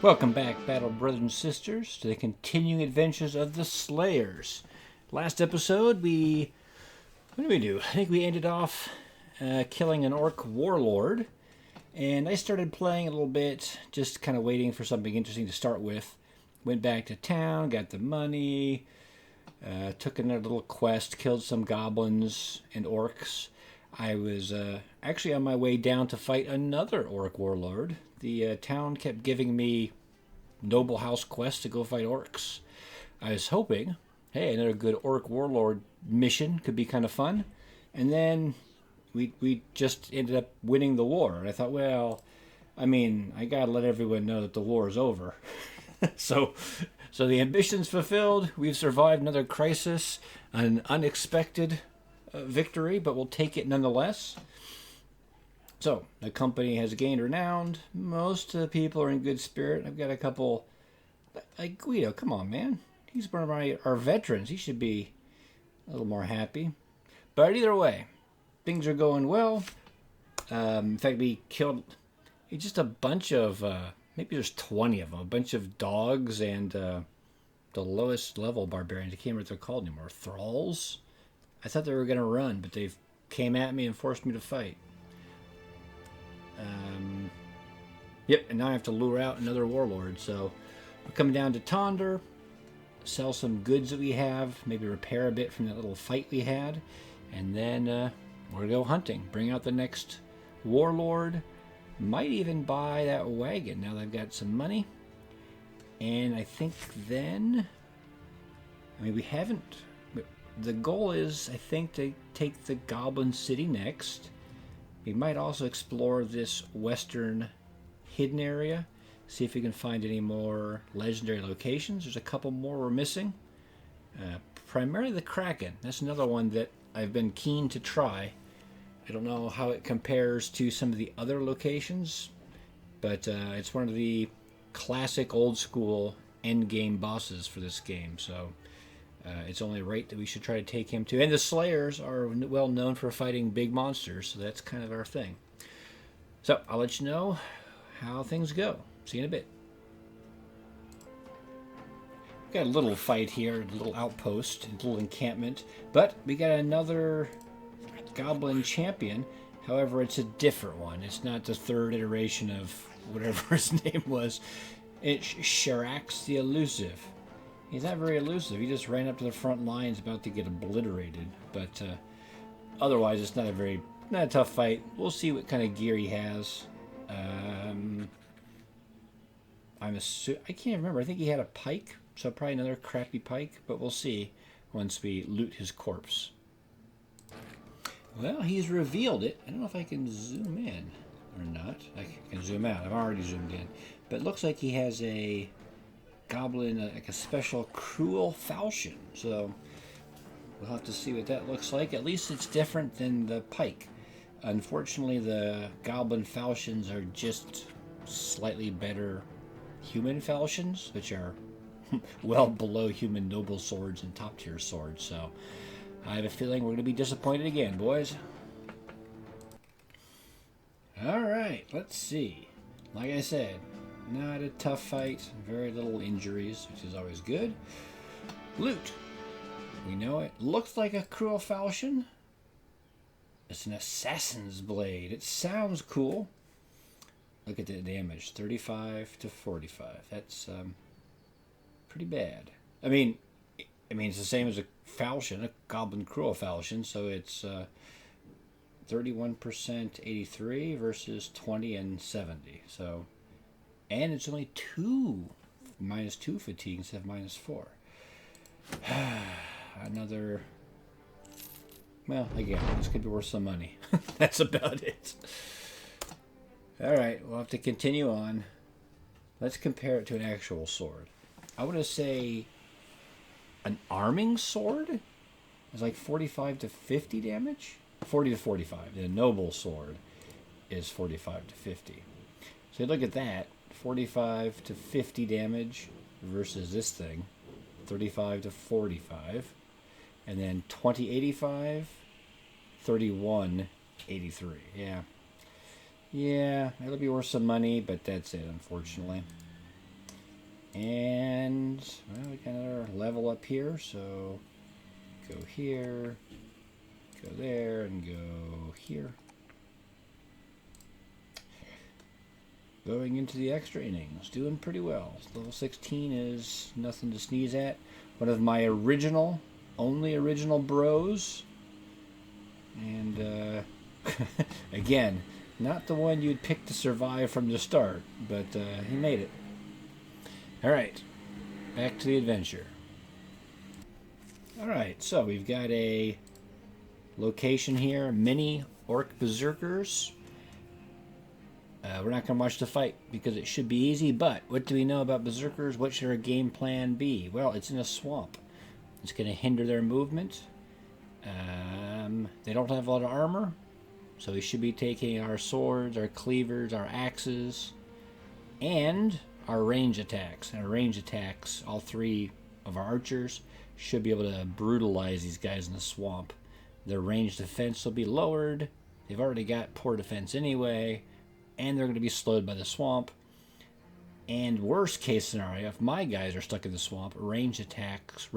Welcome back, battle brothers and sisters, to the continuing adventures of the Slayers. Last episode, what did we do? I think we ended off killing an orc warlord, and I started playing a little bit, just kind of waiting for something interesting to start with. Went back to town, got the money, took another little quest, killed some goblins and orcs. I was actually on my way down to fight another orc warlord. The town kept giving me noble house quests to go fight orcs. I was hoping, hey, another good orc warlord mission could be kind of fun. And then we just ended up winning the war. And I thought, well, I mean, I gotta let everyone know that the war is over. so the ambition's fulfilled. We've survived another crisis, an unexpected victory, but we'll take it nonetheless. So, the company has gained renown. Most of the people are in good spirit. I've got a couple... Like Guido, come on, man. He's one of our veterans. He should be a little more happy. But either way, things are going well. In fact, we killed just a bunch of... maybe there's 20 of them. A bunch of dogs and the lowest level barbarians. I can't remember what they're called anymore. Thralls? I thought they were going to run, but they came at me and forced me to fight. Yep, and now I have to lure out another warlord. So we're coming down to Tonder, sell some goods that we have, maybe repair a bit from that little fight we had, and then we're going to go hunting. Bring out the next warlord. Might even buy that wagon now that I've got some money. And I think then... I mean, we haven't... The goal is, I think, to take the Goblin City next. We might also explore this western hidden area, see if we can find any more legendary locations. There's a couple more we're missing. Primarily the Kraken. That's another one that I've been keen to try. I don't know how it compares to some of the other locations, but it's one of the classic old school end game bosses for this game, so it's only right that we should try to take him too. And the Slayers are well known for fighting big monsters, so that's kind of our thing. So I'll let you know how things go. See you in a bit. Got a little fight here, a little outpost, a little encampment, but we got another goblin champion. However, it's a different one. It's not the third iteration of whatever his name was. It's Sharax the Elusive. He's not very elusive. He just ran up to the front lines about to get obliterated. But otherwise, it's not a tough fight. We'll see what kind of gear he has. I can't remember. I think he had a pike, so probably another crappy pike. But we'll see once we loot his corpse. Well, he's revealed it. I don't know if I can zoom in or not. I can zoom out. I've already zoomed in. But it looks like he has a goblin, like a special cruel falchion. So we'll have to see what that looks like. At least it's different than the pike. Unfortunately, the goblin falchions are just slightly better human falchions, which are well below human noble swords and top tier swords. So I have a feeling we're going to be disappointed again, boys. Alright, let's see. Like I said, not a tough fight, very little injuries, which is always good. Loot. We know it. Looks like a cruel falchion. It's an assassin's blade. It sounds cool. Look at the damage, 35 to 45. That's pretty bad. I mean, it's the same as a falchion, a goblin cruel falchion, so it's 31% 83 versus 20 and 70. So, and it's only -2 fatigue instead of -4. Another. Well, again, this could be worth some money. That's about it. Alright, we'll have to continue on. Let's compare it to an actual sword. I want to say an arming sword is like 45 to 50 damage? 40 to 45. The noble sword is 45 to 50. So look at that. 45 to 50 damage versus this thing. 35 to 45. And then 2085, 3183. Yeah, it'll be worth some money, but that's it, unfortunately. And, well, we got another level up here, so go here, go there, and go here. Going into the extra innings, doing pretty well. Level 16 is nothing to sneeze at. One of my only original bros. And, again, not the one you'd pick to survive from the start, but he made it. Alright, back to the adventure. Alright, so we've got a location here, mini orc berserkers. We're not going to watch the fight because it should be easy, but what do we know about berserkers? What should our game plan be? Well, it's in a swamp. It's going to hinder their movement. They don't have a lot of armor, so we should be taking our swords, our cleavers, our axes, and our range attacks. And our range attacks, all three of our archers, should be able to brutalize these guys in the swamp. Their range defense will be lowered. They've already got poor defense anyway, and they're going to be slowed by the swamp. And worst case scenario, if my guys are stuck in the swamp, range attacks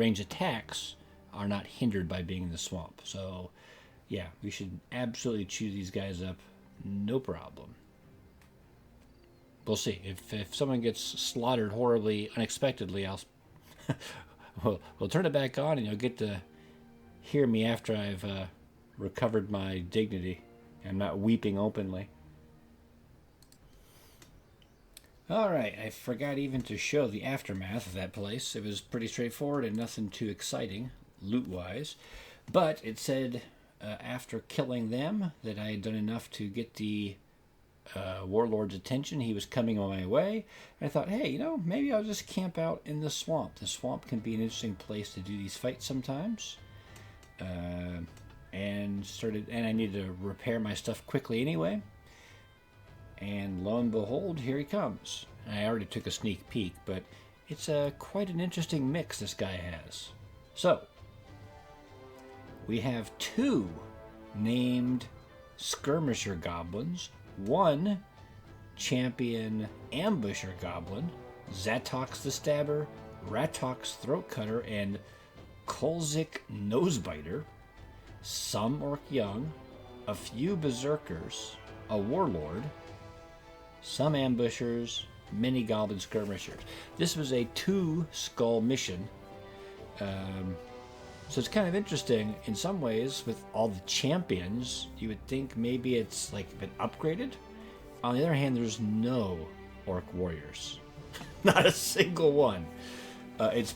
are not hindered by being in the swamp. So, yeah, we should absolutely chew these guys up, no problem. We'll see. If someone gets slaughtered horribly, unexpectedly, we'll turn it back on, and you'll get to hear me after I've recovered my dignity. I'm not weeping openly. Alright, I forgot even to show the aftermath of that place. It was pretty straightforward and nothing too exciting, loot-wise. But it said after killing them that I had done enough to get the warlord's attention. He was coming on my way. I thought, hey, maybe I'll just camp out in the swamp. The swamp can be an interesting place to do these fights sometimes. And I needed to repair my stuff quickly anyway. And lo and behold, here he comes. I already took a sneak peek, but it's quite an interesting mix this guy has. So, we have two named skirmisher goblins, one champion ambusher goblin, Zatox the Stabber, Ratox Throat Cutter, and Kolzik Nosebiter, some orc young, a few berserkers, a warlord, some ambushers, many goblin skirmishers. This was a 2-skull mission. So it's kind of interesting in some ways with all the champions. You would think maybe it's like been upgraded. On the other hand, there's no orc warriors. Not a single one. It's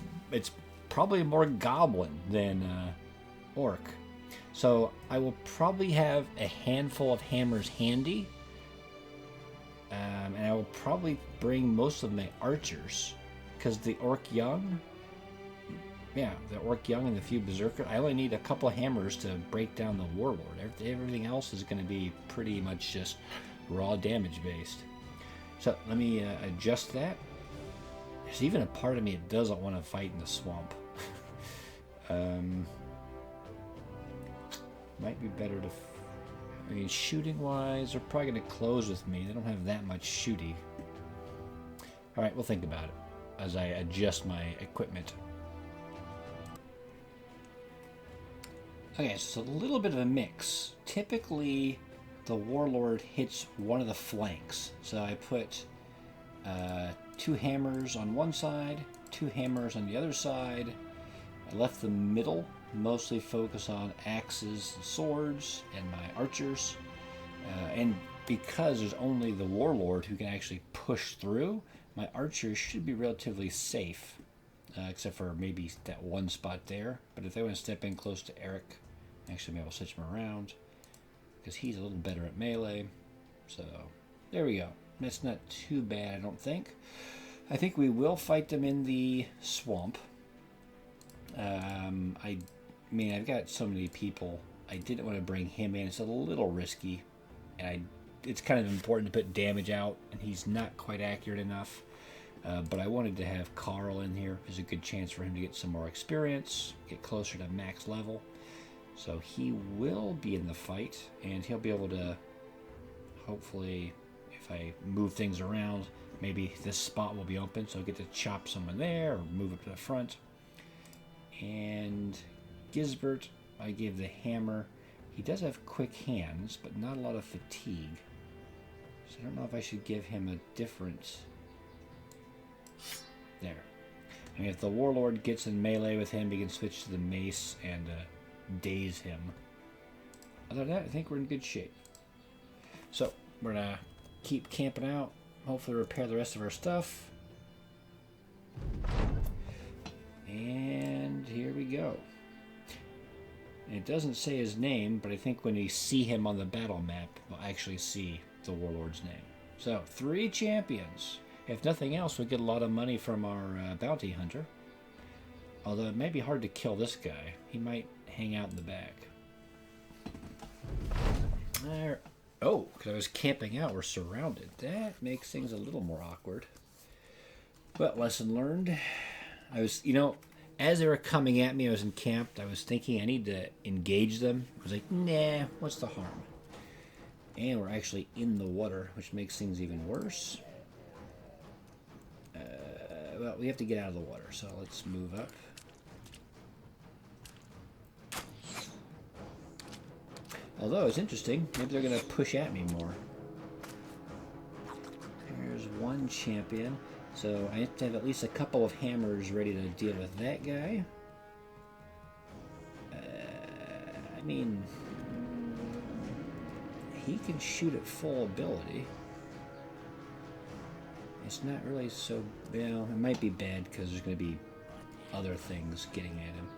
probably more goblin than orc. So I will probably have a handful of hammers handy. And I will probably bring most of my archers. Because the orc young... Yeah, the orc young and the few berserker. I only need a couple of hammers to break down the warlord. Everything else is going to be pretty much just raw damage based. So let me adjust that. There's even a part of me that doesn't want to fight in the swamp. Might be better to... I mean, shooting wise, they're probably going to close with me. They don't have that much shooty. Alright, we'll think about it as I adjust my equipment. Okay, so it's a little bit of a mix. Typically, the warlord hits one of the flanks. So I put 2 hammers on one side, 2 hammers on the other side. I left the middle, mostly focus on axes and swords and my archers. And because there's only the warlord who can actually push through, my archers should be relatively safe. Except for maybe that one spot there. But if they want to step in close to Eric, actually maybe I'll switch him around. Because he's a little better at melee. So, there we go. That's not too bad, I don't think. I think we will fight them in the swamp. I mean, I've got so many people. I didn't want to bring him in. It's a little risky. And it's kind of important to put damage out. And he's not quite accurate enough. But I wanted to have Carl in here. There's a good chance for him to get some more experience, get closer to max level. So he will be in the fight, and he'll be able to, hopefully, if I move things around, maybe this spot will be open, so I'll get to chop someone there or move up to the front. And Gisbert, I gave the hammer. He does have quick hands, but not a lot of fatigue. So I don't know if I should give him a different... There. And if the warlord gets in melee with him, he can switch to the mace and daze him. Other than that, I think we're in good shape. So, we're going to keep camping out. Hopefully repair the rest of our stuff. And here we go. And it doesn't say his name, but I think when you see him on the battle map, we'll actually see the warlord's name. So, 3 champions. If nothing else, we'll get a lot of money from our bounty hunter. Although it may be hard to kill this guy. He might hang out in the back. There. Oh, because I was camping out. We're surrounded. That makes things a little more awkward. But lesson learned. I was, as they were coming at me, I was encamped. I was thinking I need to engage them. I was like, nah, what's the harm? And we're actually in the water, which makes things even worse. Well, we have to get out of the water, so let's move up. Although, it's interesting. Maybe they're going to push at me more. There's one champion. So I have to have at least a couple of hammers ready to deal with that guy. I mean, he can shoot at full ability. It's not really so... Well, it might be bad because there's going to be other things getting at him.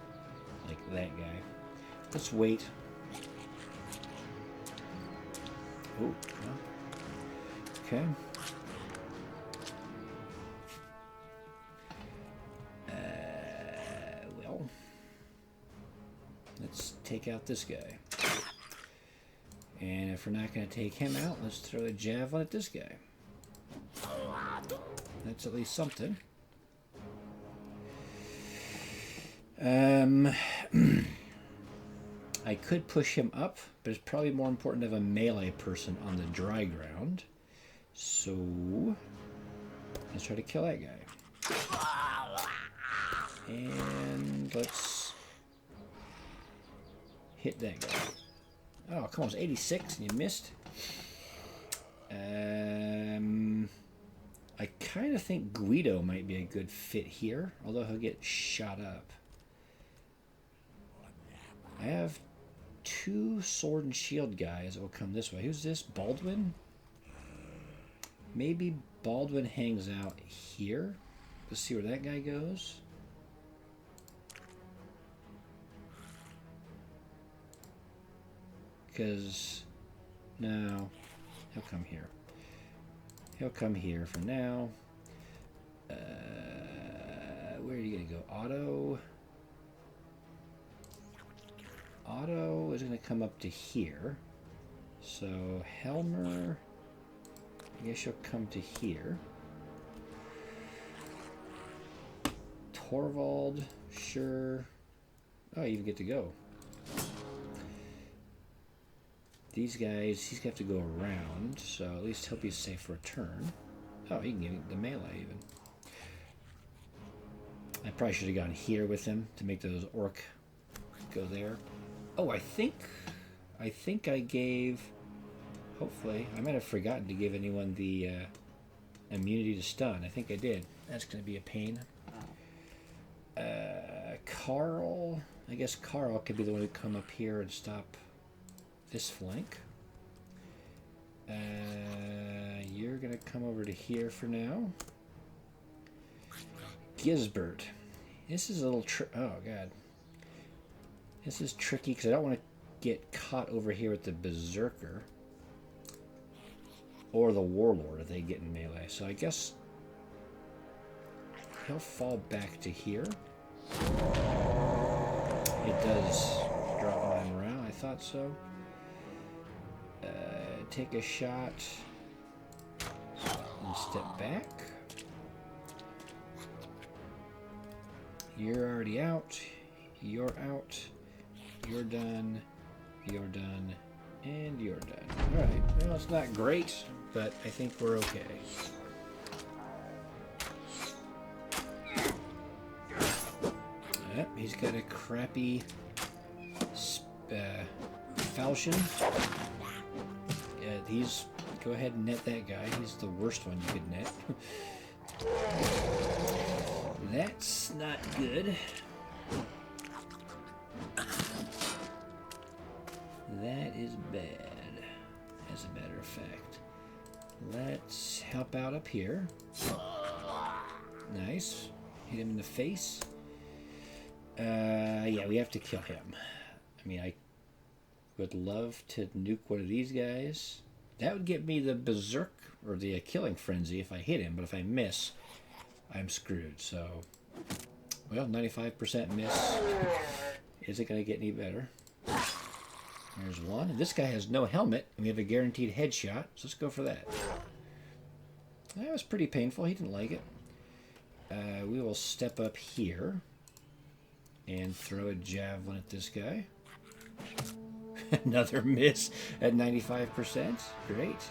Like that guy. Let's wait. Oh, no. Okay. Well, let's take out this guy. And if we're not going to take him out, let's throw a javelin at this guy. That's at least something. I could push him up, but it's probably more important to have a melee person on the dry ground. So, let's try to kill that guy. And let's hit that guy. Oh, come on, it's 86 and you missed. I kind of think Guido might be a good fit here, although he'll get shot up. I have 2 sword and shield guys that will come this way. Who's this? Baldwin? Maybe Baldwin hangs out here. Let's see where that guy goes. Because, no, he'll come here. He'll come here for now. Where are you going to go? Otto. Otto is going to come up to here. So Helmer, I guess you'll come to here. Torvald, sure. Oh, you get to go. These guys, he's going to have to go around, so at least he'll be safe for a turn. Oh, he can get the melee even. I probably should have gone here with him to make those orc go there. Oh, I think I gave, hopefully, I might have forgotten to give anyone the immunity to stun. I think I did. That's going to be a pain. Carl, I guess Carl could be the one to come up here and stop this flank. You're going to come over to here for now. Gisbert. This is a little oh, God. This is tricky because I don't want to get caught over here with the Berserker. Or the Warlord if they get in melee. So I guess he'll fall back to here. It does drop my morale. I thought so. Take a shot and step back. You're already out. You're out. You're done. You're done. And you're done. Alright. Well, it's not great, but I think we're okay. He's got a crappy falchion. Yeah, go ahead and net that guy. He's the worst one you could net. That's not good. That is bad, as a matter of fact. Let's help out up here. Nice. Hit him in the face. Yeah, we have to kill him. I mean, I would love to nuke one of these guys. That would get me the berserk, or the killing frenzy if I hit him, but if I miss, I'm screwed. So, well, 95% miss. Isn't going to get any better. There's one. And this guy has no helmet, and we have a guaranteed headshot, so let's go for that. That was pretty painful. He didn't like it. We will step up here and throw a javelin at this guy. Another miss at 95%. Great.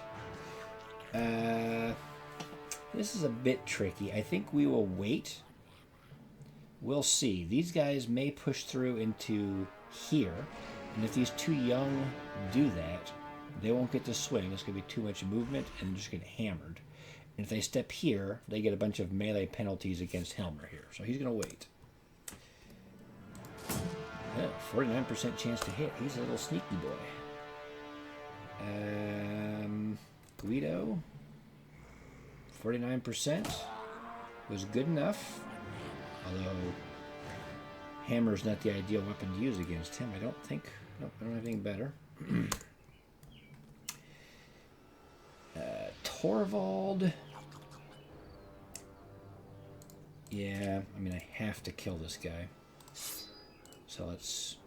This is a bit tricky. I think we will wait. We'll see. These guys may push through into here. And if these two young do that, they won't get to swing. It's going to be too much movement and just get hammered. And if they step here, they get a bunch of melee penalties against Helmer here. So he's going to wait. 49% chance to hit. He's a little sneaky boy. Guido. 49% was good enough. Although hammer's not the ideal weapon to use against him, I don't think. Nope, I don't have anything better. Torvald. Yeah, I mean, I have to kill this guy. So let's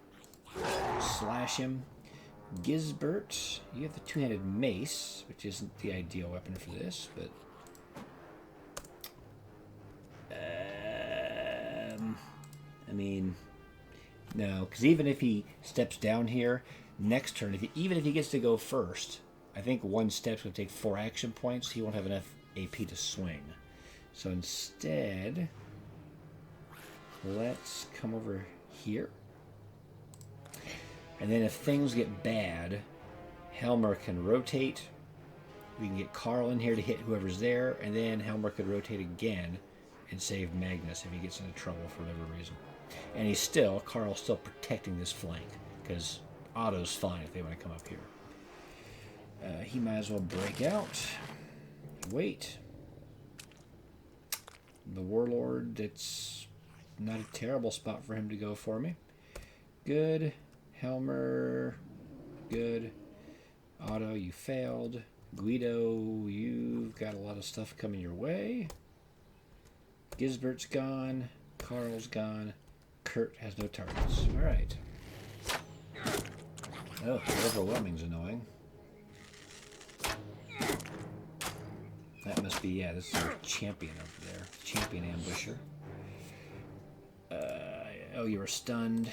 slash him. Gisbert, you have the two-handed mace, which isn't the ideal weapon for this, but I mean, no, because even if he steps down here, next turn, even if he gets to go first, I think one step's going to take 4 action points. He won't have enough AP to swing. So instead, let's come over here. And then if things get bad, Helmer can rotate. We can get Carl in here to hit whoever's there, and then Helmer could rotate again and save Magnus if he gets into trouble for whatever reason. And Carl's still protecting this flank, because Otto's fine if they want to come up here. He might as well break out. Wait. The Warlord, it's not a terrible spot for him to go for me. Good. Helmer, good. Otto, you failed. Guido, you've got a lot of stuff coming your way. Gisbert's gone. Carl's gone. Kurt has no targets. All right. Oh, overwhelming's annoying. That must be, yeah, this is our champion over there. Champion ambusher. Oh, you were stunned.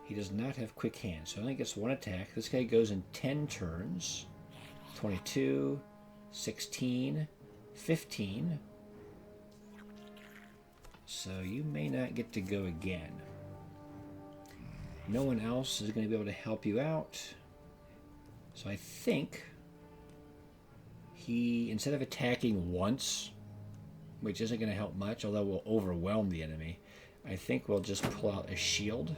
He does not have quick hands, so he only gets 1 attack. This guy goes in 10 turns. 22, 16, 15. So you may not get to go again. No one else is going to be able to help you out. So I think he, instead of attacking once, which isn't going to help much, although we'll overwhelm the enemy, I think we'll just pull out a shield.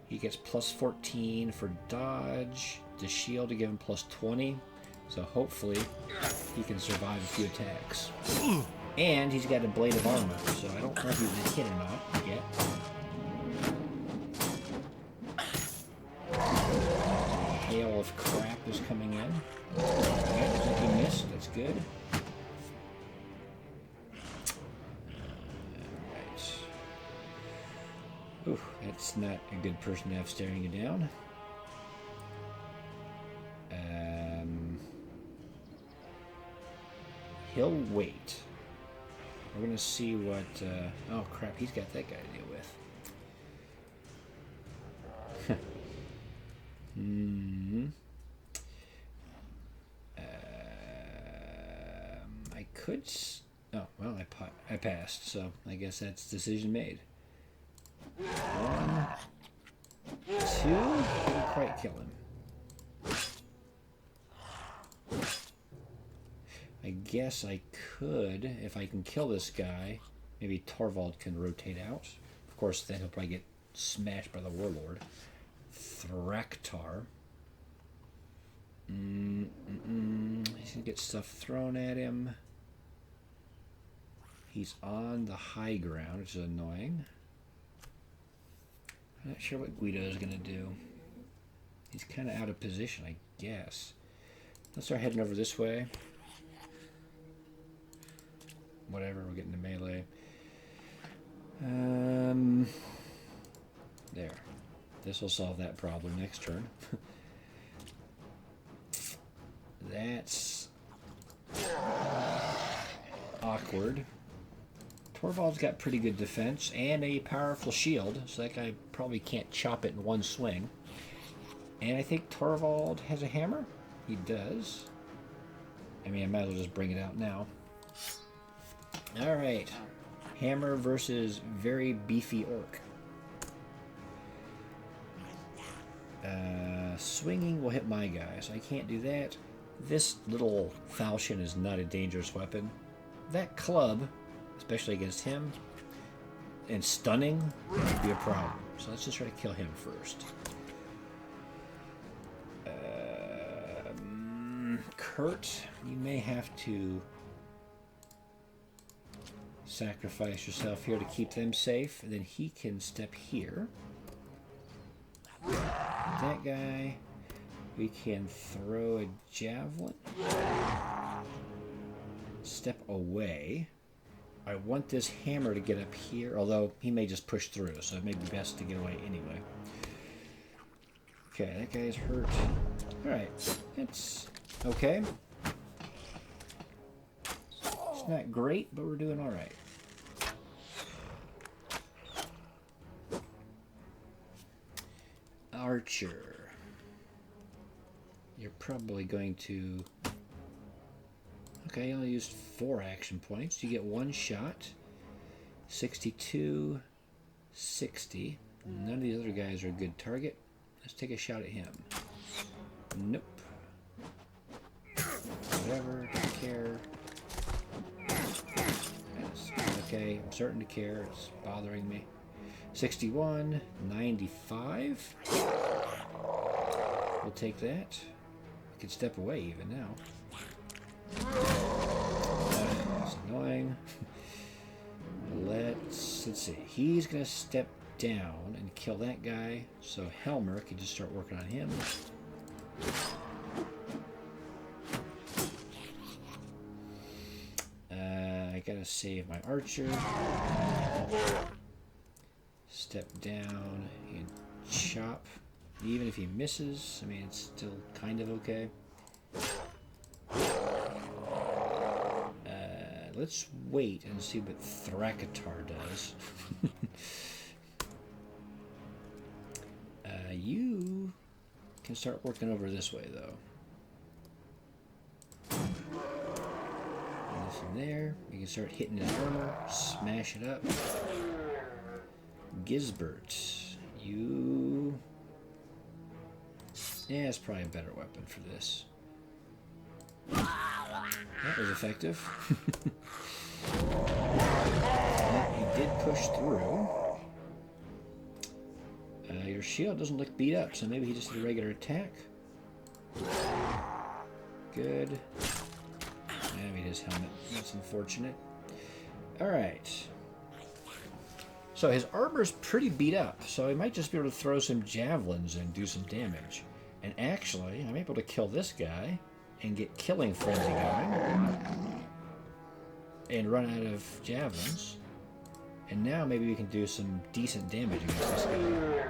He gets plus 14 for dodge. The shield to give him plus 20. So hopefully he can survive a few attacks. And he's got a blade of armor, so I don't know if he's a hit or not yet. Hail of crap is coming in. Okay, looks like he missed. That's good. Ooh, that's not a good person to have staring you down. He'll wait. We're going to see what... oh, crap, he's got that guy to deal with. I could Oh, well, I passed, so I guess that's decision made. 1, 2, couldn't quite kill him. I guess I could, if I can kill this guy, maybe Torvald can rotate out. Of course, then he'll probably get smashed by the warlord. Thraktar. He's gonna get stuff thrown at him. He's on the high ground, which is annoying. I'm not sure what Guido is gonna do. He's kind of out of position, I guess. Let's start heading over this way. Whatever, we're getting to melee. There. This will solve that problem next turn. That's awkward. Torvald's got pretty good defense and a powerful shield, so that guy probably can't chop it in one swing. And I think Torvald has a hammer? He does. I mean, I might as well just bring it out now. Alright. Hammer versus very beefy orc. Swinging will hit my guy, so I can't do that. This little falchion is not a dangerous weapon. That club, especially against him, and stunning, would be a problem. So let's just try to kill him first. Kurt, you may have to sacrifice yourself here to keep them safe, and then he can step here. That guy, we can throw a javelin. Step away. I want this hammer to get up here, although he may just push through, so it may be best to get away anyway. Okay, that guy's hurt. Alright, it's okay. It's not great, but we're doing alright. Archer. You're probably going to... Okay, I only used 4 action points. You get 1 shot. 62, 60. None of these other guys are a good target. Let's take a shot at him. Nope. Whatever, don't care. That's okay, I'm starting to care. It's bothering me. 61, 95. We'll take that. I can step away even now. That's annoying. Let's see. He's gonna step down and kill that guy, so Helmer can just start working on him. I gotta save my archer. Step down and chop. Even if he misses, I mean, it's still kind of okay. Let's wait and see what Thraktar does. You can start working over this way, though. And this in there. You can start hitting his armor, smash it up. Gisbert, you... Yeah, it's probably a better weapon for this. That was effective. He did push through. Your shield doesn't look beat up, so maybe he just did a regular attack. Good. I mean, his helmet. That's unfortunate. Alright. So his armor's pretty beat up, so he might just be able to throw some javelins and do some damage. And actually, I'm able to kill this guy and get Killing Frenzy going. And run out of javelins. And now maybe we can do some decent damage against this guy.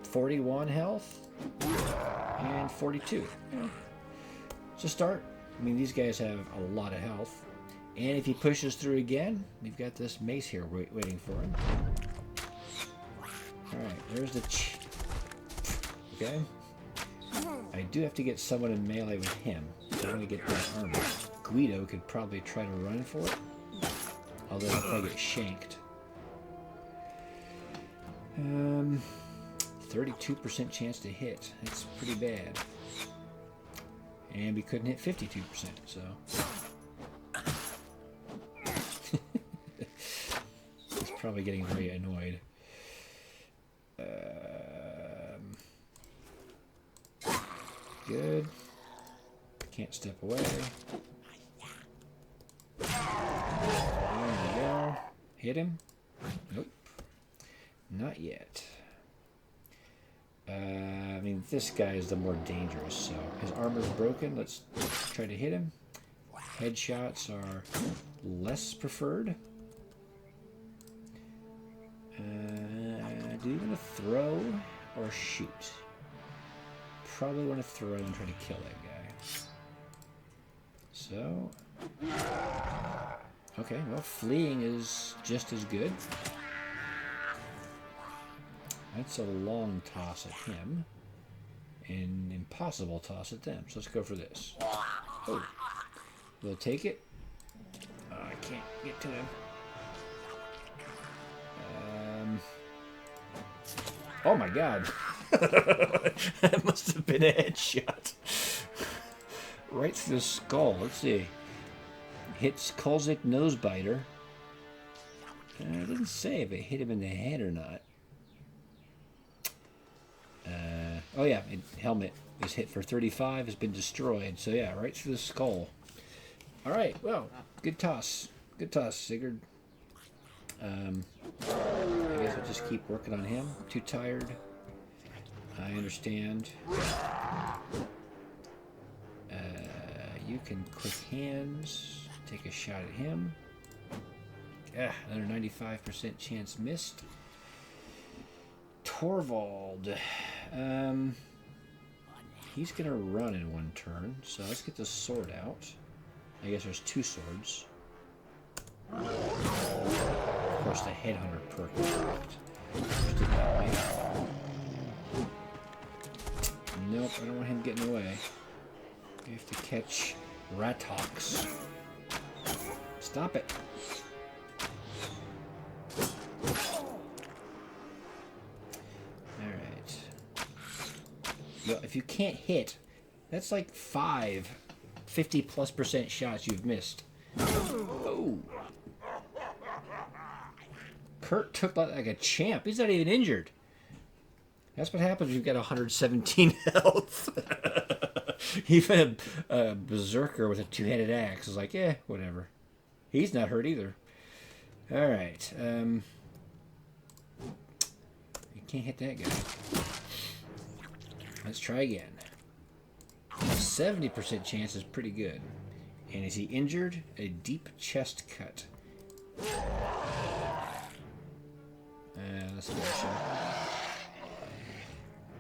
41 health and 42. Yeah. It's a start. I mean, these guys have a lot of health. And if he pushes through again, we've got this mace here waiting for him. Alright, there's the... Okay. I do have to get someone in melee with him. So I'm going to get that armor. Guido could probably try to run for it. Although I'll probably get shanked. 32% chance to hit. That's pretty bad. And we couldn't hit 52%, so... He's probably getting very annoyed. Good. Can't step away. There we go. Hit him? Nope. Not yet. I mean, this guy is the more dangerous, so his armor's broken. Let's try to hit him. Headshots are less preferred. Do you want to throw or shoot? Probably want to throw and try to kill that guy. So, okay, well, fleeing is just as good. That's a long toss at him. An impossible toss at them. So let's go for this. Oh, we'll take it. Oh, I can't get to him. Oh my god. That must have been a headshot. Right through the skull. Let's see. Hits Kolzik Nosebiter. It didn't say if it hit him in the head or not. Oh yeah, helmet is hit for 35, has been destroyed. So yeah, right through the skull. Alright, well, good toss. Good toss, Sigurd. I guess I'll just keep working on him. Too tired. I understand. You can click hands. Take a shot at him. Yeah, another 95% chance missed. Torvald. He's gonna run in one turn, so let's get the sword out. I guess there's two swords. Of course, the headhunter perk is locked. Nope, I don't want him getting away. We have to catch Ratox. Stop it. Alright. Well, if you can't hit, that's like 50+% shots you've missed. Oh. Kurt took like a champ. He's not even injured. That's what happens when you've got 117 health. Even a berserker with a two-handed axe is like, yeah, whatever. He's not hurt either. All right. You can't hit that guy. Let's try again. 70% chance is pretty good. And is he injured? A deep chest cut. Let's finish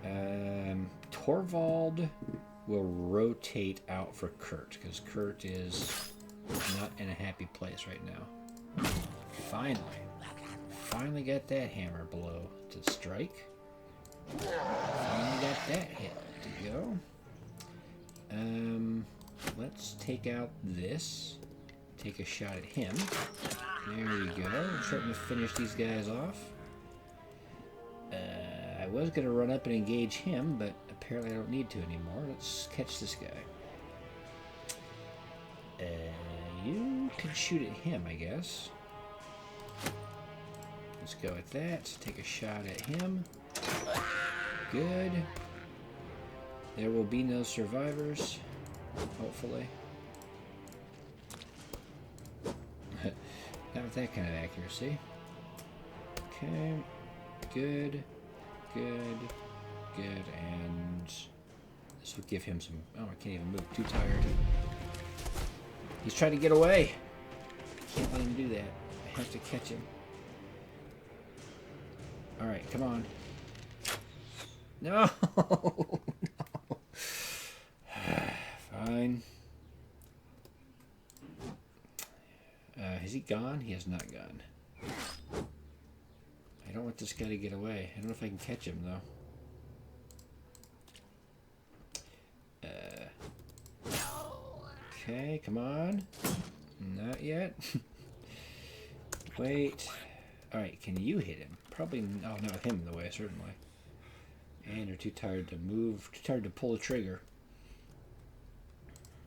him. Torvald will rotate out for Kurt, because Kurt is not in a happy place right now. Finally got that hammer blow to strike. Finally got that hit to go. Let's take out this. Take a shot at him. There we go. I'm starting to finish these guys off. I was going to run up and engage him, but apparently I don't need to anymore. Let's catch this guy. You can shoot at him, I guess. Let's go with that. Take a shot at him. Good. There will be no survivors, hopefully. Not with that kind of accuracy. Okay. Good. Good. Good. And this will give him some... Oh, I can't even move. Too tired. He's trying to get away. Can't let him do that. I have to catch him. Alright, come on. No! No. Fine. Has he gone? He has not gone. I don't want this guy to get away. I don't know if I can catch him, though. Okay, come on. Not yet. Wait. Alright, can you hit him? Probably not him in the way, certainly. And you're too tired to move, too tired to pull the trigger.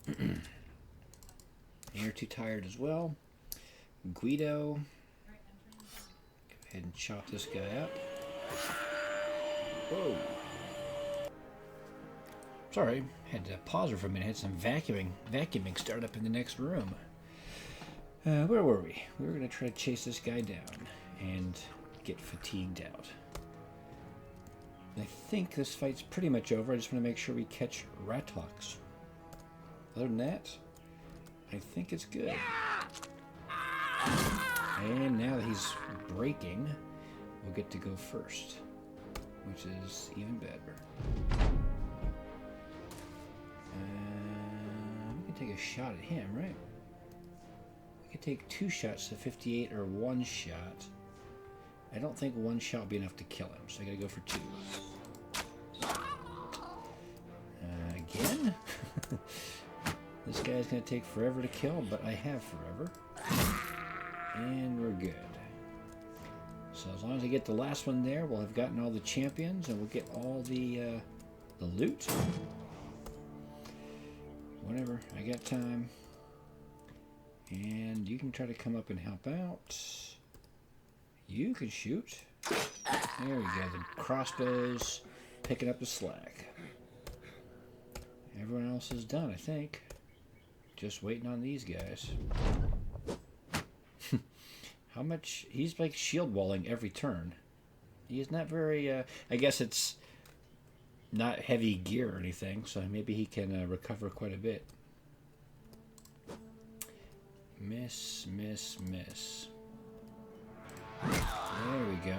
And you're too tired as well. Guido. Go ahead and chop this guy up. Whoa. Sorry, had to pause her for a minute. Had some vacuuming start up in the next room. Where were we? We were going to try to chase this guy down and get fatigued out. I think this fight's pretty much over. I just want to make sure we catch Ratox. Other than that, I think it's good. And now that he's breaking, we'll get to go first, which is even better. We can take a shot at him, right? We could take 2 shots to 58 or 1 shot. I don't think 1 shot will be enough to kill him, so I gotta go for 2. Again? This guy's gonna take forever to kill, but I have forever. And we're good. So as long as I get the last one there, we'll have gotten all the champions, and we'll get all the loot. Whatever, I got time. And you can try to come up and help out. You can shoot. There we go, the crossbows picking up the slack. Everyone else is done, I think. Just waiting on these guys. How much? He's like shield walling every turn. He's not very, I guess it's not heavy gear or anything, so maybe he can recover quite a bit. Miss, miss, miss. There we go.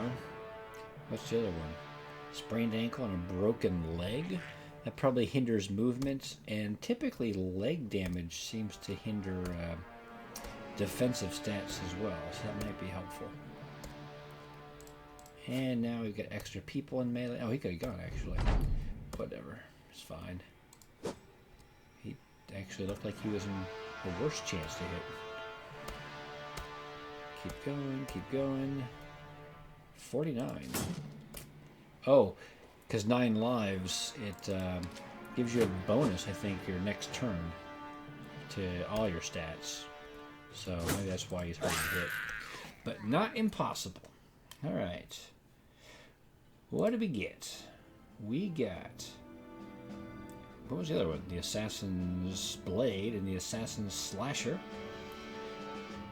What's the other one? Sprained ankle and a broken leg? That probably hinders movement, and typically leg damage seems to hinder defensive stats as well, so that might be helpful. And now we've got extra people in melee. Oh, he could have gone, actually. Whatever. It's fine. He actually looked like he was in the worst chance to hit. Keep going, keep going. 49. Oh, because 9 lives, it gives you a bonus, I think, your next turn to all your stats. So maybe that's why he's hard to hit. But not impossible. Alright. What did we get? We got... What was the other one? The Assassin's Blade and the Assassin's Slasher.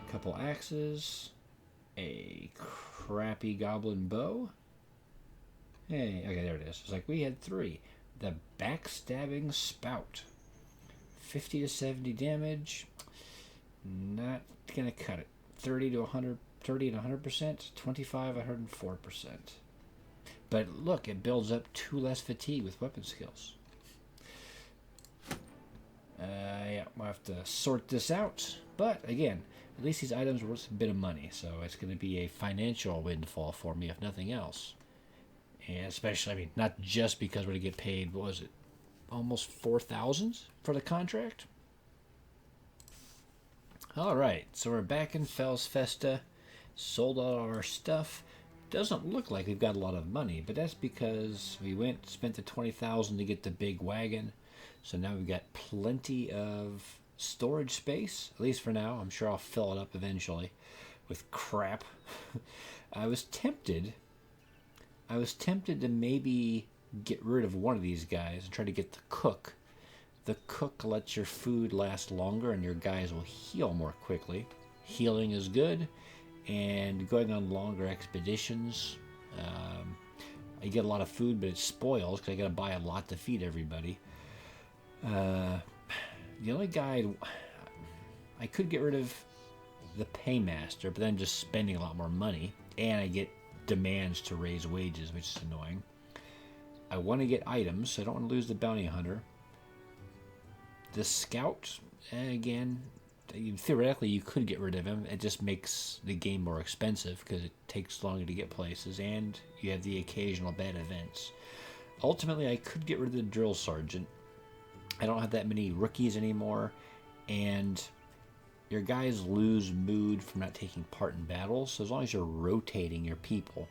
A couple axes. A crappy goblin bow. Hey, okay, there it is. It's like we had 3. The Backstabbing Spout. 50 to 70 damage. Not gonna cut it. 30 to 100, 30 to 100%, 25, 104%. But look, it builds up 2 less fatigue with weapon skills. Yeah, we'll have to sort this out. But again, at least these items are worth a bit of money, so it's going to be a financial windfall for me, if nothing else. And especially, I mean, not just because we're going to get paid, what was it, almost 4,000 for the contract? Alright, so we're back in Fel's Festa, sold all our stuff. Doesn't look like we've got a lot of money, but that's because we spent the 20,000 to get the big wagon. So now we've got plenty of storage space, at least for now. I'm sure I'll fill it up eventually with crap. I was tempted to maybe get rid of one of these guys and try to get the cook. The cook lets your food last longer and your guys will heal more quickly. Healing is good, and going on longer expeditions, I get a lot of food, but it spoils because I got to buy a lot to feed everybody. The only guy I could get rid of the paymaster, but then just spending a lot more money, and I get demands to raise wages, which is annoying. I want to get items, so I don't want to lose the bounty hunter. The scout, again, theoretically you could get rid of him. It just makes the game more expensive because it takes longer to get places, and you have the occasional bad events. Ultimately, I could get rid of the drill sergeant. I don't have that many rookies anymore, and your guys lose mood from not taking part in battles. So as long as you're rotating your people,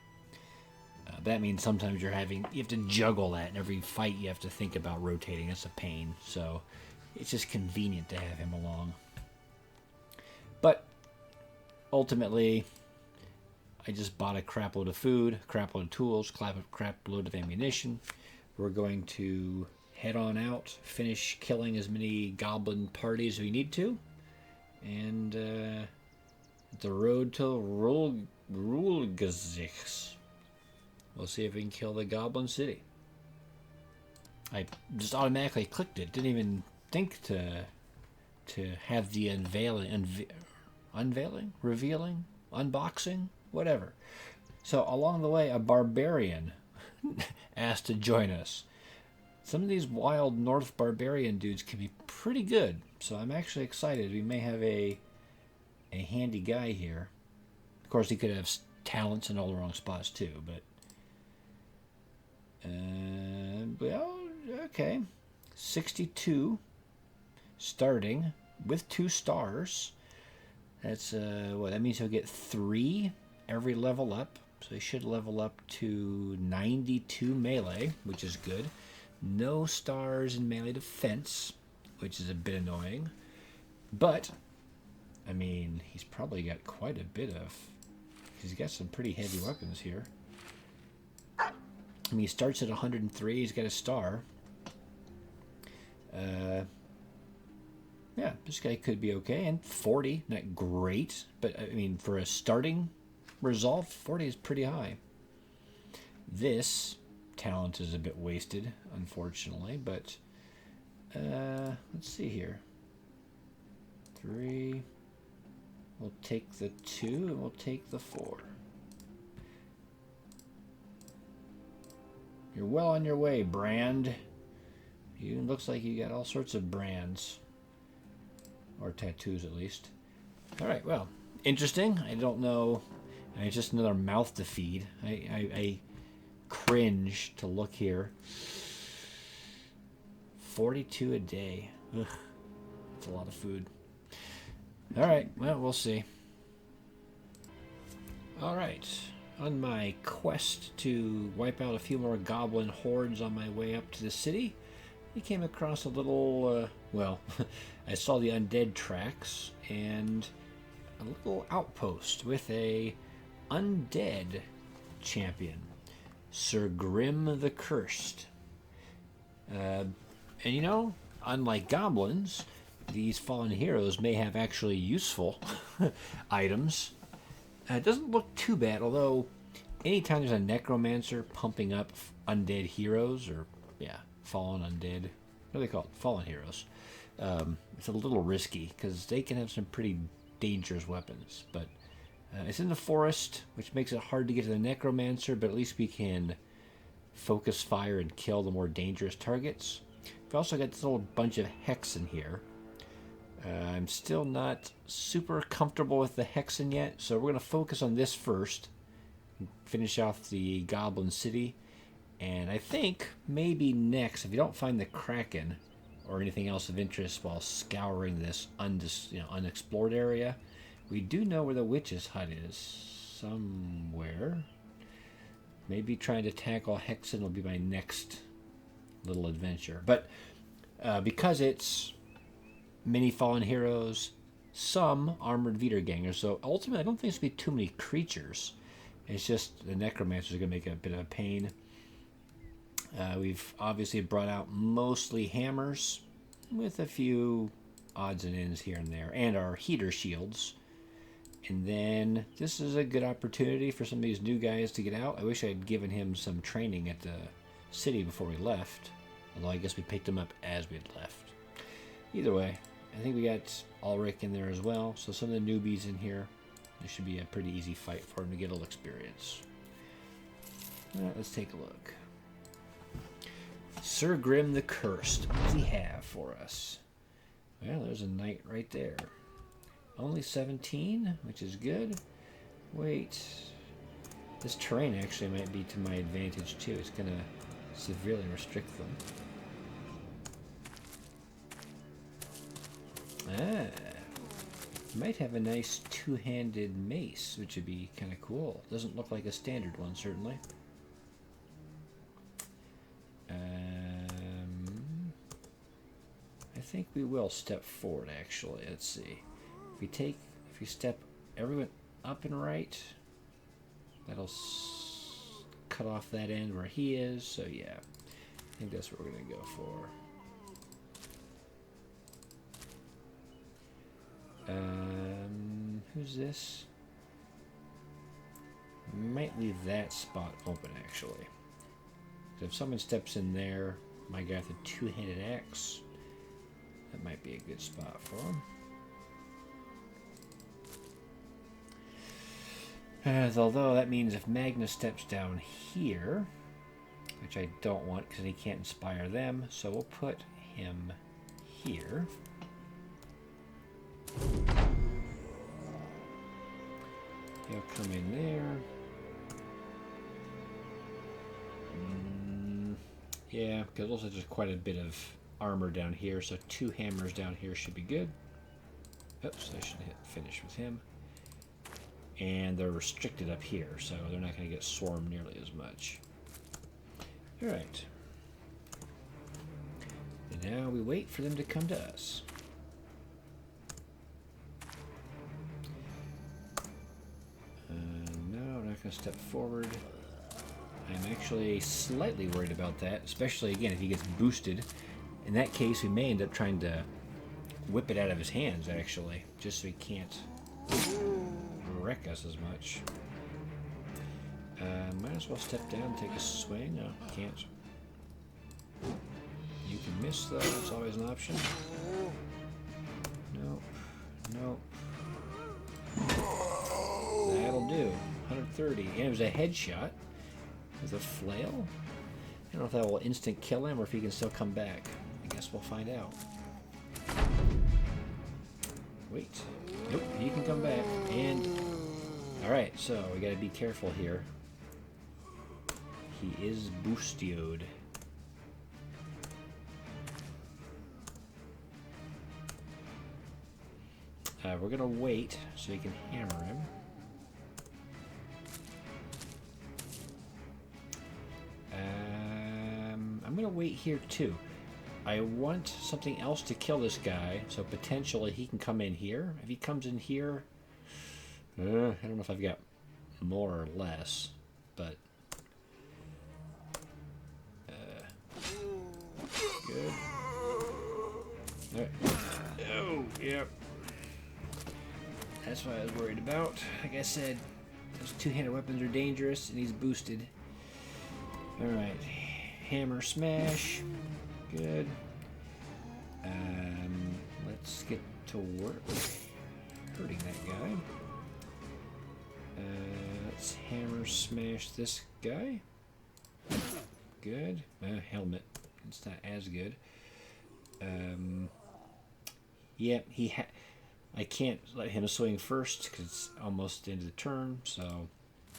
that means sometimes you have to juggle that. In every fight, you have to think about rotating. That's a pain. So it's just convenient to have him along. But ultimately, I just bought a crap load of food, a crap load of tools, crap load of ammunition. We're going to head on out, finish killing as many goblin parties as we need to, and the road to Rulgazix. We'll see if we can kill the goblin city. I just automatically clicked it. Didn't even think to have the revealing, unboxing, whatever. So along the way, a barbarian asked to join us. Some of these wild North barbarian dudes can be pretty good, so I'm actually excited. We may have a handy guy here. Of course, he could have talents in all the wrong spots too, but well, okay. 62 starting with 2 stars. That's what that means. He'll get 3 every level up, so he should level up to 92 melee, which is good. No stars in melee defense, which is a bit annoying, but I mean, he's probably got quite a bit of. He's got some pretty heavy weapons here. I mean, he starts at 103. He's got a star. Yeah, this guy could be okay. And 40, not great, but I mean, for a starting result, 40 is pretty high. This talent is a bit wasted, unfortunately, but let's see here. 3. We'll take the 2 and we'll take the 4. You're well on your way, Brand. You looks like you got all sorts of brands. Or tattoos, at least. Alright, well, interesting. I don't know. It's just another mouth to feed. I cringe to look here. 42 a day. Ugh. That's a lot of food. Alright, well, we'll see. Alright. On my quest to wipe out a few more goblin hordes on my way up to the city, I came across a little, well, I saw the undead tracks and a little outpost with a undead champion, Sir Grim the Cursed. And you know, unlike goblins, these fallen heroes may have actually useful items. It doesn't look too bad, although anytime there's a necromancer pumping up undead heroes, or, yeah, fallen undead, what do they call it? Fallen heroes. It's a little risky, because they can have some pretty dangerous weapons. But it's in the forest, which makes it hard to get to the necromancer, but at least we can focus fire and kill the more dangerous targets. We've also got this little bunch of hexen here. I'm still not super comfortable with the hexen yet, so we're going to focus on this first. Finish off the goblin city. And I think maybe next, if you don't find the kraken or anything else of interest while scouring this unexplored area, we do know where the witch's hut is. Somewhere. Maybe trying to tackle hexen will be my next little adventure. But because it's many fallen heroes, some armored Wiedergängers, so ultimately I don't think it's going to be too many creatures. It's just the necromancers are going to make it a bit of a pain. We've obviously brought out mostly hammers with a few odds and ends here and there, and our heater shields. And then this is a good opportunity for some of these new guys to get out. I wish I had given him some training at the city before we left, although I guess we picked him up as we had left. Either way, I think we got Ulrich in there as well, so some of the newbies in here, this should be a pretty easy fight for him to get a little experience. Alright, let's take a look. Sir Grim the Cursed, what does he have for us? Well, there's a knight right there. Only 17, which is good. Wait, this terrain actually might be to my advantage too. It's going to severely restrict them. Might have a nice two-handed mace, which would be kind of cool. Doesn't look like a standard one, certainly. I think we will step forward, actually. Let's see. If you step everyone up and right, that'll cut off that end where he is. So yeah, I think that's what we're gonna go for. Who's this? Might leave that spot open, actually. If someone steps in there, my guy with the two-handed axe, that might be a good spot for him. Although that means if Magnus steps down here, which I don't want because he can't inspire them, so we'll put him here. He'll come in there. Yeah, because also there's quite a bit of armor down here, so 2 hammers down here should be good. Oops, I should hit finish with him. And they're restricted up here, so they're not going to get swarmed nearly as much. Alright. And now we wait for them to come to us. No, I'm not going to step forward. I'm actually slightly worried about that, especially, again, if he gets boosted. In that case, we may end up trying to whip it out of his hands, actually, just so he can't wreck us as much. Might as well step down and take a swing. No, can't. You can miss, though. It's always an option. Nope. Nope. That'll do. 130. And it was a headshot with a flail. I don't know if that will instant kill him or if he can still come back. I guess we'll find out. Wait. Nope, he can come back. And alright, so we gotta be careful here. He is boostioed. We're gonna wait so we can hammer him. I'm gonna wait here too. I want something else to kill this guy, so potentially he can come in here. If he comes in here, I don't know if I've got more or less, but good. All right. Oh, yep. That's what I was worried about. Like I said, those two-handed weapons are dangerous, and he's boosted. All right, hammer smash. Good. Let's get to work hurting that guy. Let's hammer smash this guy. Good. Helmet. It's not as good. Yeah, I can't let him swing first because it's almost the end of the turn, so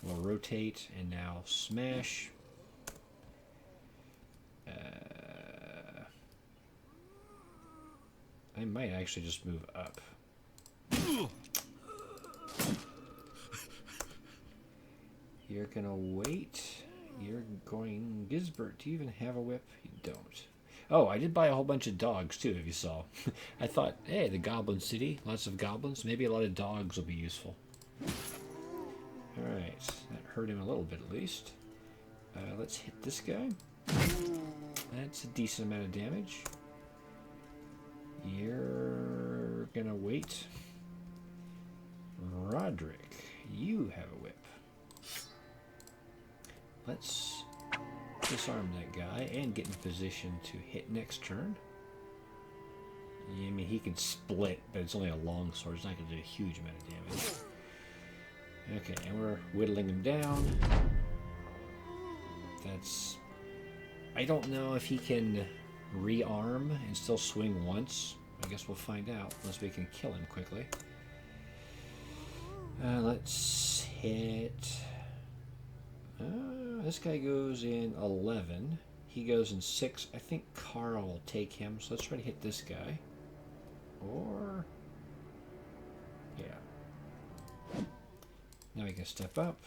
we'll rotate and now smash. I might actually just move up. You're gonna wait. You're going... Gisbert, do you even have a whip? You don't. Oh, I did buy a whole bunch of dogs, too, if you saw. I thought, hey, the Goblin City, lots of goblins. Maybe a lot of dogs will be useful. Alright, that hurt him a little bit, at least. Let's hit this guy. That's a decent amount of damage. You're gonna wait. Roderick, you have a whip. Let's disarm that guy and get in position to hit next turn. Yeah, I mean, he can split, but it's only a long sword. It's not going to do a huge amount of damage. Okay, and we're whittling him down. That's... I don't know if he can rearm and still swing once. I guess we'll find out, unless we can kill him quickly. Let's hit... this guy goes in 11. He goes in 6. I think Carl will take him, so let's try to hit this guy. Or... Now we can step up.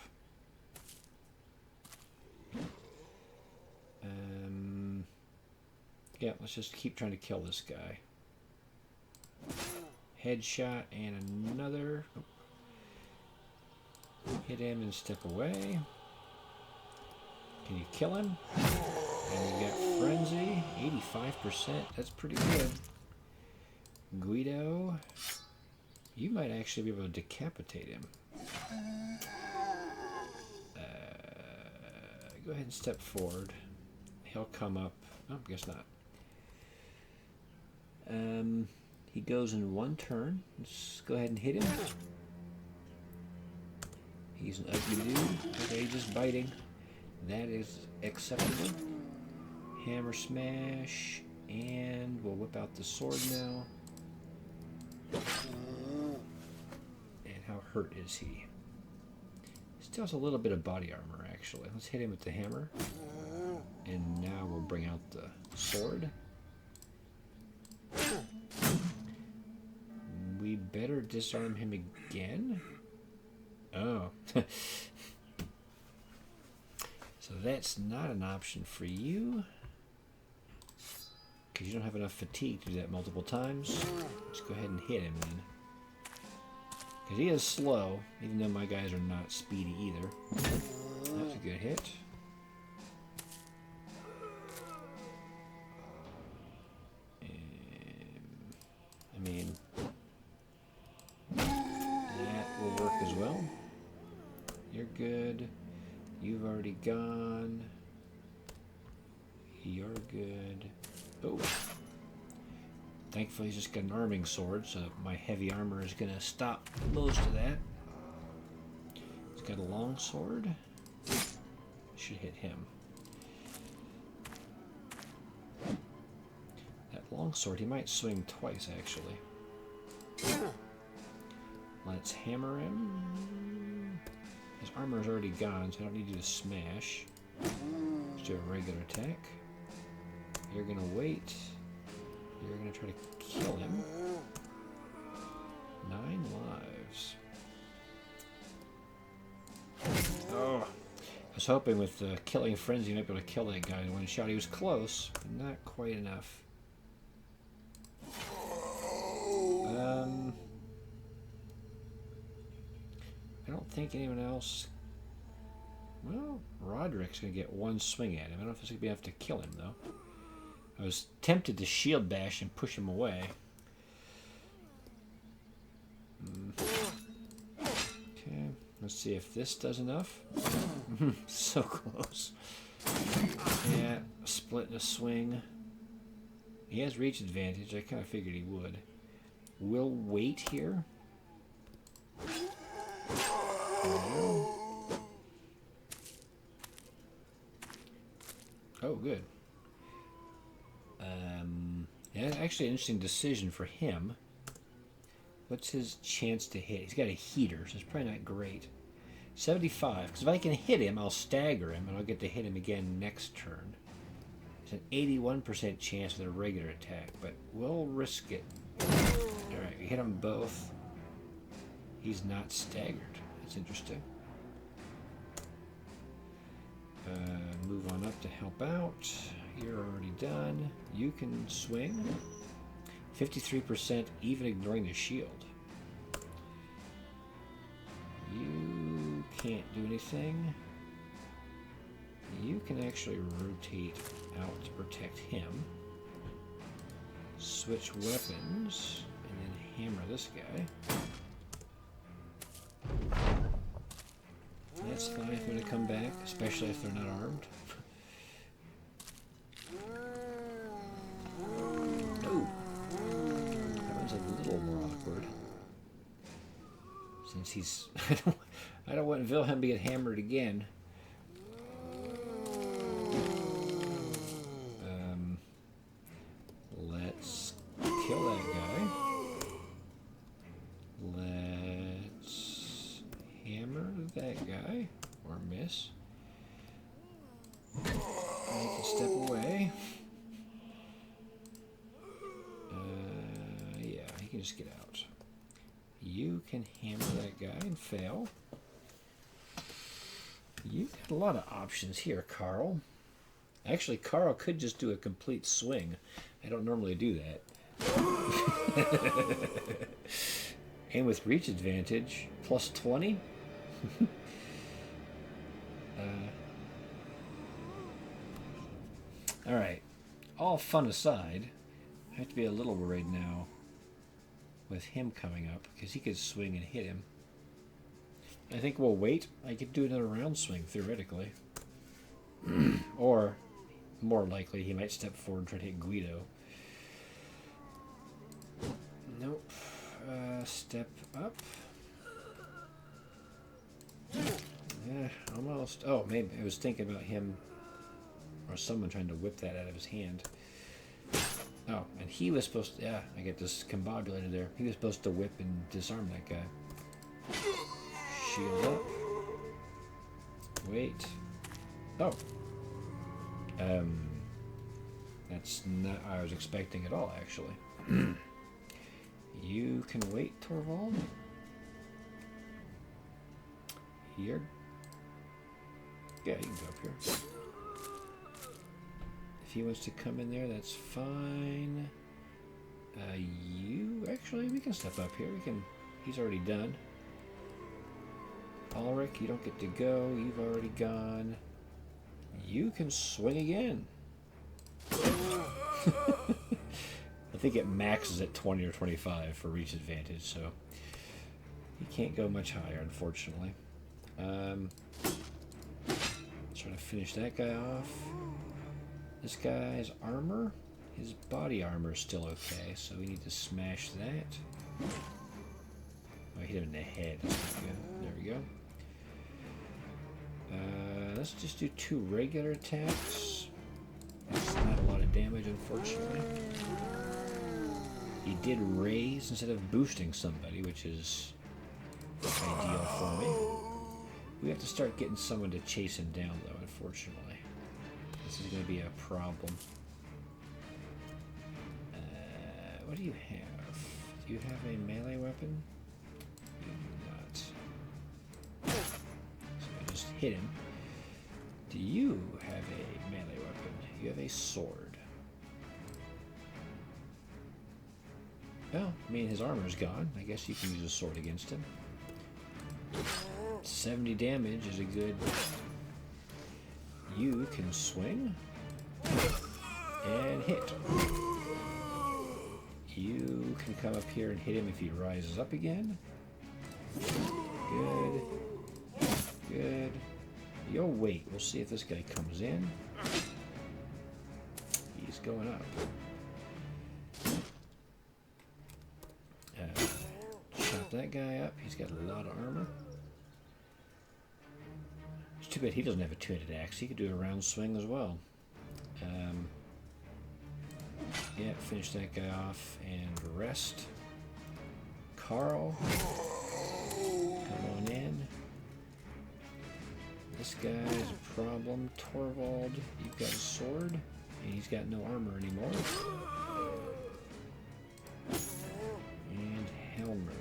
Yeah, let's just keep trying to kill this guy. Headshot and another. Hit him and step away. Can you kill him? And we got Frenzy, 85%. That's pretty good. Guido, you might actually be able to decapitate him. Go ahead and step forward. He'll come up. Oh, guess not. He goes in one turn. Let's go ahead and hit him. He's an ugly dude. Okay, just biting. That is acceptable. Hammer smash, and we'll whip out the sword now. And how hurt is he? Still has a little bit of body armor, actually. Let's hit him with the hammer. And now we'll bring out the sword. We better disarm him again. Oh. So that's not an option for you. Because you don't have enough fatigue to do that multiple times. Let's go ahead and hit him then. Because he is slow, even though my guys are not speedy either. That's a good hit. I mean, that will work as well. You're good. You've already gone. You're good. Oh. Thankfully, he's just got an arming sword, so my heavy armor is going to stop most of that. He's got a long sword. Should hit him. That long sword, he might swing twice, actually. Let's hammer him. His armor is already gone, so I don't need you to smash. Let's do a regular attack. You're going to wait. You're going to try to kill him. 9 lives. Oh. I was hoping with the killing frenzy you might be able to kill that guy in one shot. He was close, but not quite enough. I don't think anyone else... Well, Roderick's going to get one swing at him. I don't know if it's going to be enough to kill him, though. I was tempted to shield bash and push him away. Okay, let's see if this does enough. So close. Yeah, split and a swing. He has reach advantage. I kind of figured he would. We'll wait here. Oh, good. Yeah, actually an interesting decision for him. What's his chance to hit? He's got a heater, so it's probably not great. 75, because if I can hit him, I'll stagger him, and I'll get to hit him again next turn. It's an 81% chance with a regular attack, but we'll risk it. Alright, we hit them both. He's not staggered. That's interesting. Move on up to help out. You're already done. You can swing. 53% even ignoring the shield. You can't do anything. You can actually rotate out to protect him. Switch weapons and then hammer this guy. That's fine if they're going to come back, especially if they're not armed. Oh, that one's a little more awkward. Since he's... I don't want Wilhelm to get hammered again. Let's kill that guy. Let's hammer that guy. Or miss. I can step away. Yeah, he can just get out. You can hammer that guy and fail. You got a lot of options here, Carl. Actually, Carl could just do a complete swing. I don't normally do that. And with reach advantage, plus 20? Alright. All fun aside, I have to be a little worried now with him coming up, because he could swing and hit him. I think we'll wait. I could do another round swing, theoretically. Or, more likely, he might step forward and try to hit Guido. Nope. Step up. Yeah, almost. Oh, maybe. I was thinking about him or someone trying to whip that out of his hand. Oh, and he was supposed to... Yeah, I get discombobulated there. He was supposed to whip and disarm that guy. Shield up. Wait. Oh. That's not what I was expecting at all, actually. You can wait, Torvald. Here. Yeah, you can go up here. If he wants to come in there, that's fine. You... Actually, we can step up here. We can... He's already done. Ulrich, you don't get to go. You've already gone. You can swing again. I think it maxes at 20 or 25 for reach advantage, so he can't go much higher, unfortunately. Try to finish that guy off. This guy's armor, his body armor is still okay, so we need to smash that. Oh, I hit him in the head. There we go. Let's just do 2 regular attacks. That's not a lot of damage, unfortunately. He did raise instead of boosting somebody, which is ideal for me. We have to start getting someone to chase him down, though, unfortunately. This is going to be a problem. What do you have? Do you have a melee weapon? You do not. So I just hit him. Do you have a melee weapon? You have a sword. Well, I mean, his armor's gone. I guess you can use a sword against him. 70 damage is a good... You can swing and hit. You can come up here and hit him if he rises up again. Good. Good. You'll wait. We'll see if this guy comes in. He's going up. Chop that guy up. He's got a lot of armor. It's too bad he doesn't have a two-handed axe. He could do a round swing as well. Yeah, finish that guy off and rest. Carl, come on in. This guy is a problem. Torvald, you've got a sword, and he's got no armor anymore. And Helmer,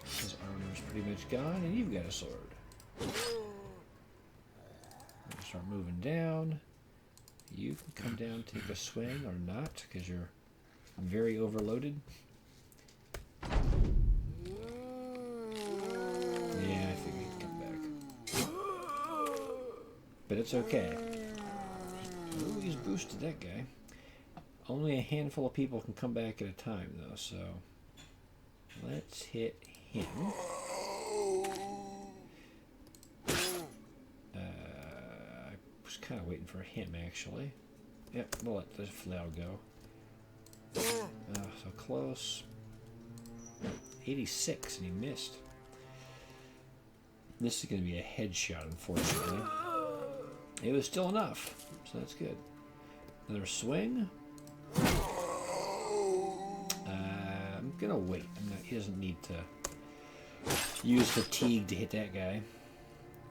his armor's pretty much gone, and you've got a sword. Start moving down. You can come down, take a swing, or not, because you're very overloaded. Yeah, I think he'd come back. But it's okay. Ooh, he's boosted that guy. Only a handful of people can come back at a time, though, so let's hit him. I was kind of waiting for him, actually. Yep, we'll let this flail go. So close. 86, and he missed. This is going to be a headshot, unfortunately. It was still enough, so that's good. Another swing. I'm going to wait. He doesn't need to use fatigue to hit that guy.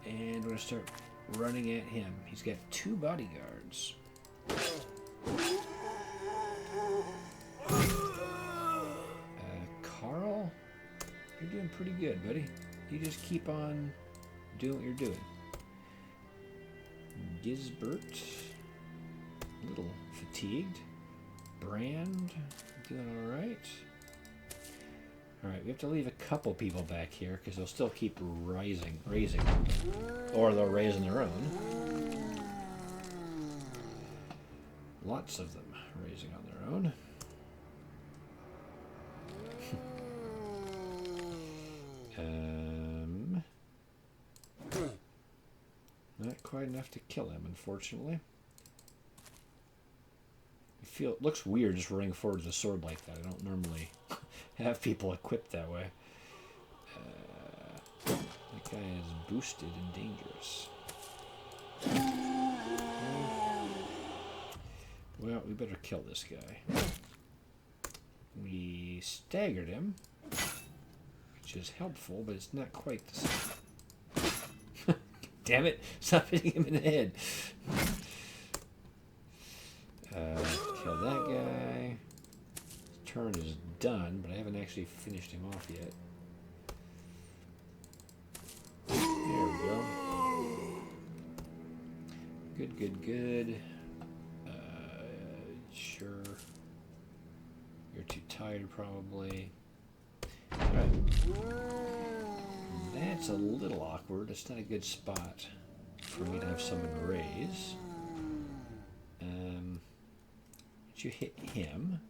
And we're going to start running at him. He's got 2 bodyguards. Carl, you're doing pretty good, buddy. You just keep on doing what you're doing. Gisbert, a little fatigued. Brand, doing all right. All right, we have to leave a couple people back here because they'll still keep raising, or they'll raise on their own. Lots of them raising on their own. Not quite enough to kill him, unfortunately. I feel it looks weird just running forward with a sword like that. I don't normally have people equipped that way. That guy is boosted and dangerous. Well, we better kill this guy. We staggered him, which is helpful, but it's not quite the same. Damn it! Stop hitting him in the head. Kill that guy. His turn is done, but I haven't actually finished him off yet. There we go. Good, good, good. Sure. You're too tired, probably. Alright. That's a little awkward. It's not a good spot for me to have someone raise. But you hit him.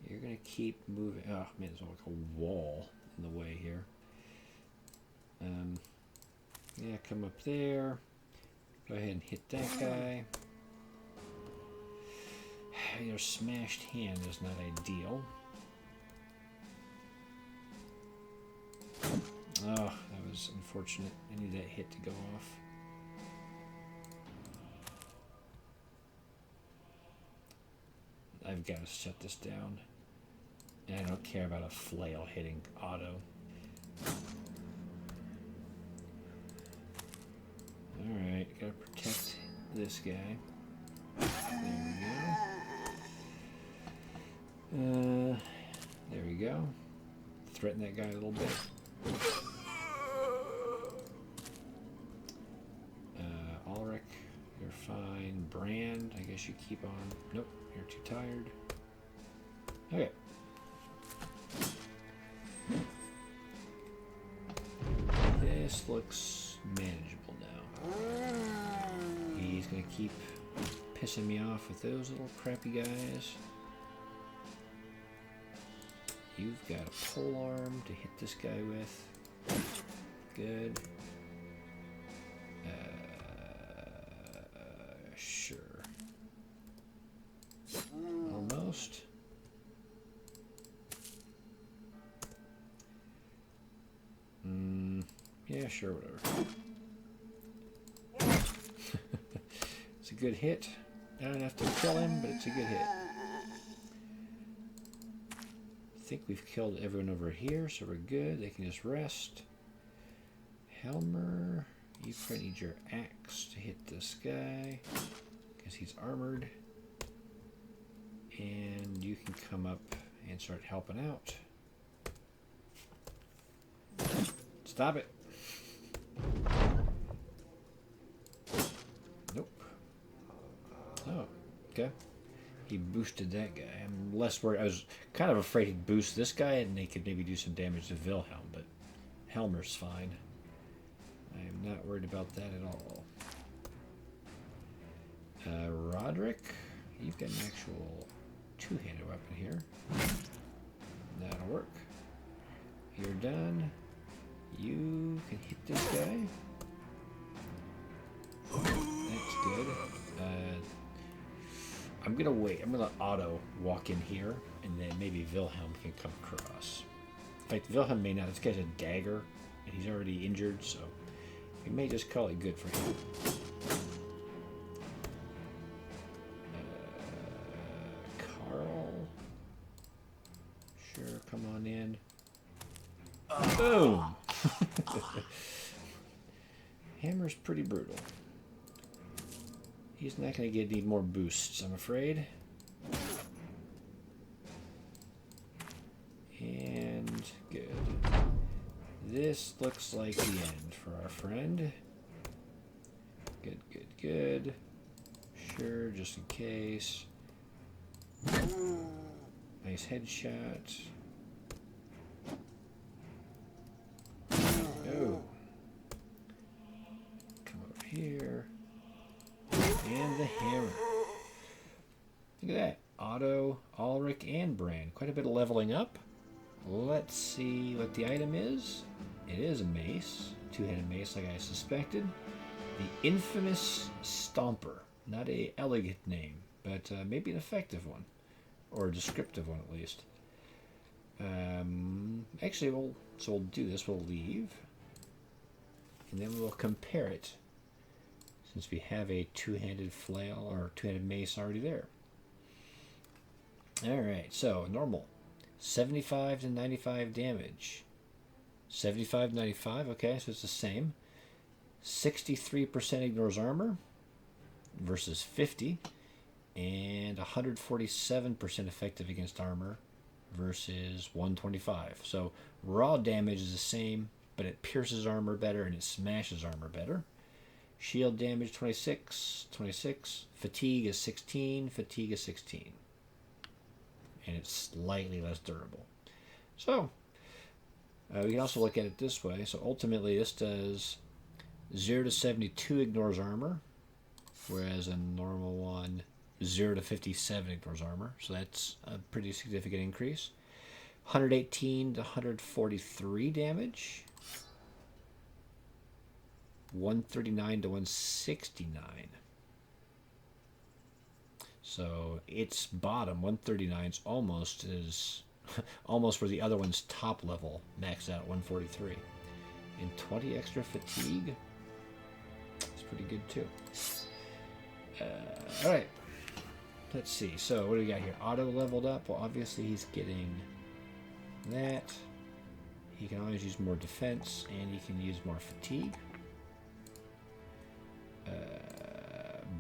You're going to keep moving. Oh, man, there's like a wall in the way here. Yeah, come up there. Go ahead and hit that guy. Your smashed hand is not ideal. Oh, that was unfortunate. I need that hit to go off. I've got to shut this down. And I don't care about a flail hitting auto. Alright, gotta protect this guy. There we go. There we go. Threaten that guy a little bit. Ulrich, you're fine. Brand, I guess you keep on. Nope, you're too tired. Okay. This looks manageable now. He's gonna keep pissing me off with those little crappy guys. You've got a pole arm to hit this guy with. Good. Sure. Almost. Yeah, sure, whatever. It's a good hit. Not enough to kill him, but it's a good hit. I think we've killed everyone over here, so we're good. They can just rest. Helmer, you probably need your axe to hit this guy because he's armored. And you can come up and start helping out. Stop it. Nope. Oh, okay. He boosted that guy. I'm less worried. I was kind of afraid he'd boost this guy and they could maybe do some damage to Wilhelm, but Helmer's fine. I am not worried about that at all. Roderick, you've got an actual two-handed weapon here. That'll work. You're done. You can hit this guy. That's good. I'm going to wait. I'm going to auto walk in here, and then maybe Wilhelm can come across. In fact, Wilhelm may not. This guy's a dagger, and he's already injured, so we may just call it good for him. Carl. Sure, come on in. Boom! Hammer's pretty brutal. He's not going to get any more boosts, I'm afraid. And good. This looks like the end for our friend. Good, good, good. Sure, just in case. Nice headshot. Oh. Come over here. And the hammer. Look at that. Otto, Ulrich, and Bran. Quite a bit of leveling up. Let's see what the item is. It is a mace. Two-handed mace like I suspected. The infamous Stomper. Not a elegant name, but maybe an effective one. Or a descriptive one, at least. Actually, we'll do this. We'll leave. And then we'll compare it. Since we have a two-handed flail or two-handed mace already there. Alright, so normal. 75 to 95 damage. 75 to 95, okay, so it's the same. 63% ignores armor versus 50. And 147% effective against armor versus 125. So raw damage is the same, but it pierces armor better and it smashes armor better. Shield damage 26, 26. Fatigue is 16, fatigue is 16. And it's slightly less durable. So, we can also look at it this way. So ultimately this does 0 to 72 ignores armor, whereas a normal one 0 to 57 ignores armor. So that's a pretty significant increase. 118 to 143 damage. 139 to 169. So its bottom 139 is almost where the other one's top level maxed out at 143. And 20 extra fatigue. It's pretty good too. All right. Let's see. So what do we got here? Auto leveled up. Well, obviously he's getting that. He can always use more defense, and he can use more fatigue.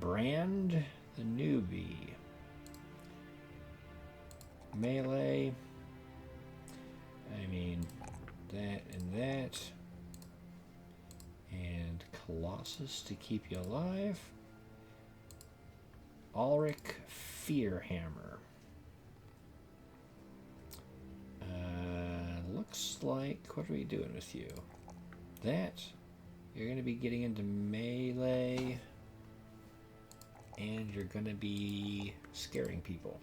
Brand the newbie. Melee. I mean, that and that. And Colossus to keep you alive. Ulrich Fearhammer. Looks like, what are we doing with you? That, you're going to be getting into melee, and you're going to be scaring people.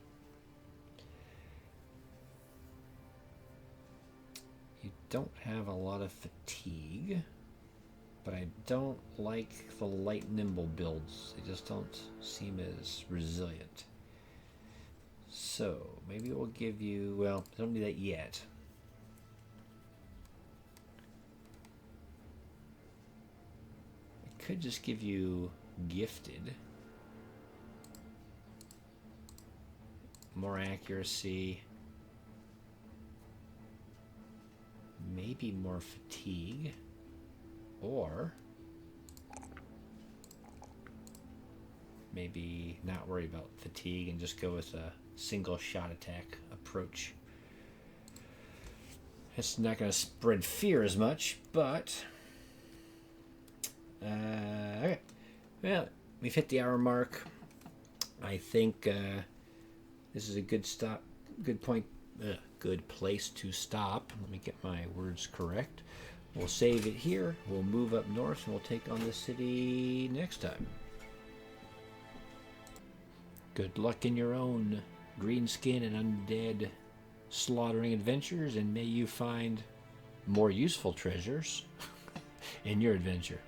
You don't have a lot of fatigue, but I don't like the light nimble builds. They just don't seem as resilient. So maybe we'll give you, well, I don't need that yet. I could just give you gifted. More accuracy. Maybe more fatigue. Or maybe not worry about fatigue and just go with a single shot attack approach. It's not going to spread fear as much, but okay. Well, we've hit the hour mark. I think this is a good place to stop. Let me get my words correct. We'll save it here. We'll move up north and we'll take on the city next time. Good luck in your own greenskin and undead slaughtering adventures, and may you find more useful treasures in your adventure.